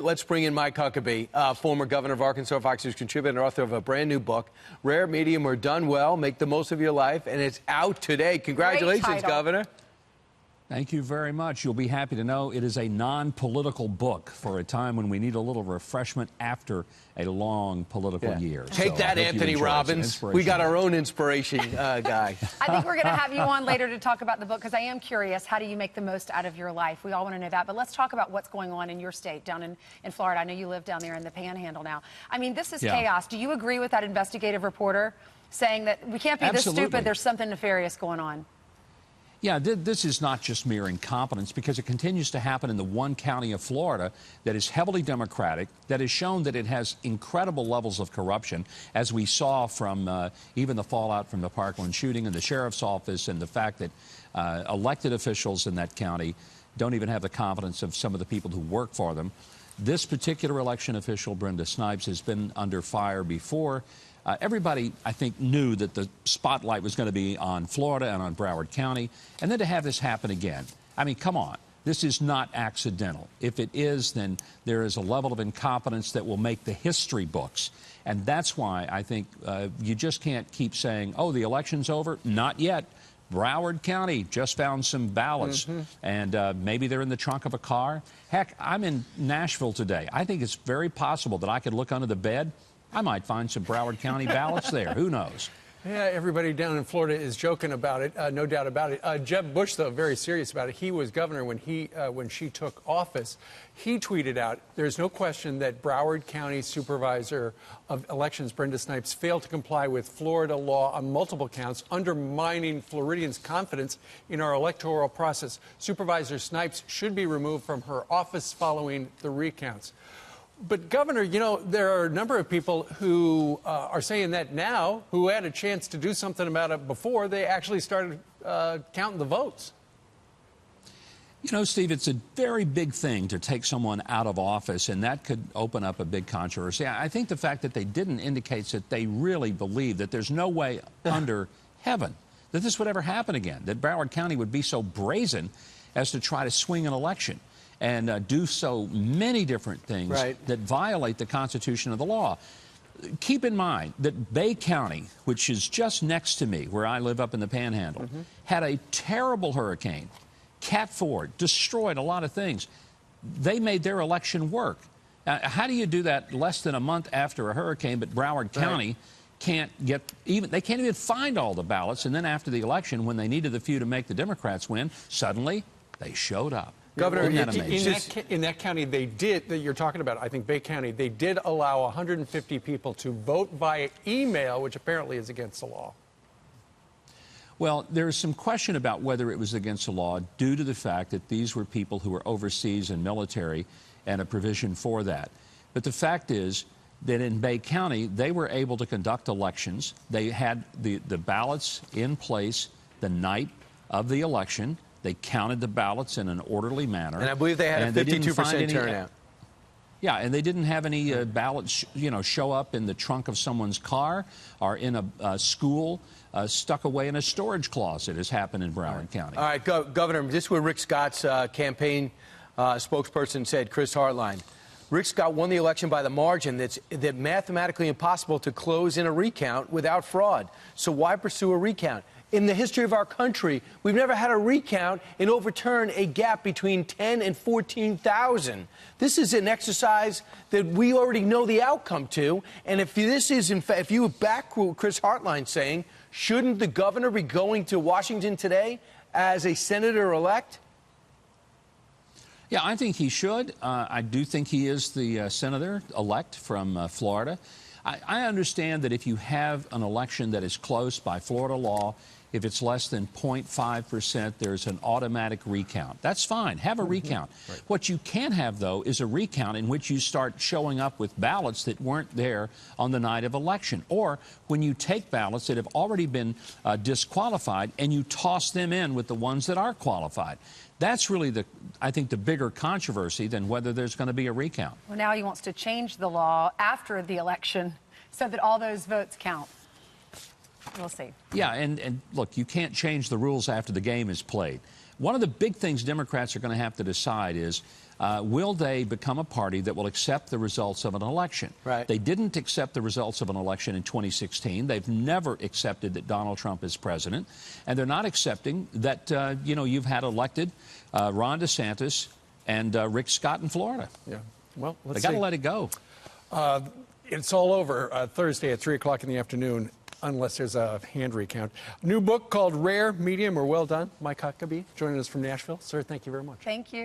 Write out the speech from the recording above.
Let's bring in Mike Huckabee, former governor of Arkansas, Fox News contributor, and author of a brand new book, Rare, Medium, or Done Well, Make the Most of Your Life, and it's out today. Congratulations, Governor. Thank you very much. You'll be happy to know it is a non-political book for a time when we need a little refreshment after a long political year. Take that, Anthony Robbins. We got our own inspiration guy. I think we're going to have you on later to talk about the book, because I am curious, how do you make the most out of your life? We all want to know that. But let's talk about what's going on in your state, down in Florida. I know you live down there in the Panhandle now. I mean, this is chaos. Do you agree with that investigative reporter saying that we can't be this stupid, there's something nefarious going on? Yeah, this is not just mere incompetence, because it continues to happen in the one county of Florida that is heavily Democratic, that has shown that it has incredible levels of corruption, as we saw from even the fallout from the Parkland shooting and the sheriff's office, and the fact that elected officials in that county don't even have the confidence of some of the people who work for them. This particular election official, Brenda Snipes, has been under fire before. Everybody, I think, knew that the spotlight was going to be on Florida and on Broward County, and then to have this happen again. I mean, come on. This is not accidental. If it is, then there is a level of incompetence that will make the history books. And that's why I think you just can't keep saying, oh, the election's over. Not yet. Broward County just found some ballots, and maybe they're in the trunk of a car. Heck, I'm in Nashville today. I think it's very possible that I could look under the bed. I might find some Broward County ballots there. Who knows? Yeah, everybody down in Florida is joking about it, no doubt about it. Jeb Bush, though, very serious about it. He was governor when she took office. He tweeted out, there's no question that Broward County Supervisor of Elections, Brenda Snipes, failed to comply with Florida law on multiple counts, undermining Floridians' confidence in our electoral process. Supervisor Snipes should be removed from her office following the recounts. But, Governor, you know, there are a number of people who are saying that now, who had a chance to do something about it before they actually started counting the votes. You know, Steve, it's a very big thing to take someone out of office, and that could open up a big controversy. I think the fact that they didn't indicates that they really believe that there's no way under heaven that this would ever happen again, that Broward County would be so brazen as to try to swing an election and do so many different things that violate the Constitution of the law. Keep in mind that Bay County, which is just next to me, where I live up in the Panhandle, had a terrible hurricane. Cat 4 destroyed a lot of things. They made their election work. How do you do that less than a month after a hurricane, but Broward County can't get even, they can't even find all the ballots, and then after the election, when they needed the few to make the Democrats win, suddenly they showed up. Governor, in that county, they did, that you're talking about, I think Bay County, they did allow 150 people to vote via email, which apparently is against the law. Well, there's some question about whether it was against the law due to the fact that these were people who were overseas and military and a provision for that. But the fact is that in Bay County, they were able to conduct elections. They had the ballots in place the night of the election. They counted the ballots in an orderly manner. And I believe they had a 52% turnout. Yeah, and they didn't have any ballots, you know, show up in the trunk of someone's car or in a school stuck away in a storage closet, as happened in Broward County. All right, Governor, this is where Rick Scott's campaign spokesperson said, Chris Hartline. Rick Scott won the election by the margin that's mathematically impossible to close in a recount without fraud. So why pursue a recount? In the history of our country, we've never had a recount and overturn a gap between 10 and 14,000. This is an exercise that we already know the outcome to. And if this is, in fact, if you back Chris Hartline saying, shouldn't the governor be going to Washington today as a senator-elect? Yeah, I think he should. I do think he is the senator-elect from Florida. I understand that if you have an election that is close by Florida law, if it's less than 0.5%, there's an automatic recount. That's fine. Have a recount. What you can have, though, is a recount in which you start showing up with ballots that weren't there on the night of election. Or when you take ballots that have already been disqualified and you toss them in with the ones that are qualified. That's really, I think, the bigger controversy than whether there's going to be a recount. Well, now he wants to change the law after the election so that all those votes count. We'll see. Yeah, and look, you can't change the rules after the game is played. One of the big things Democrats are going to have to decide is, will they become a party that will accept the results of an election? Right. They didn't accept the results of an election in 2016. They've never accepted that Donald Trump is president. And they're not accepting that, you've had elected Ron DeSantis and Rick Scott in Florida. Yeah. Well, let's They got to see. let it go. It's all over Thursday at 3 o'clock in the afternoon, unless there's a hand recount. New book called Rare, Medium, or Well Done. Mike Huckabee joining us from Nashville. Sir, thank you very much. Thank you.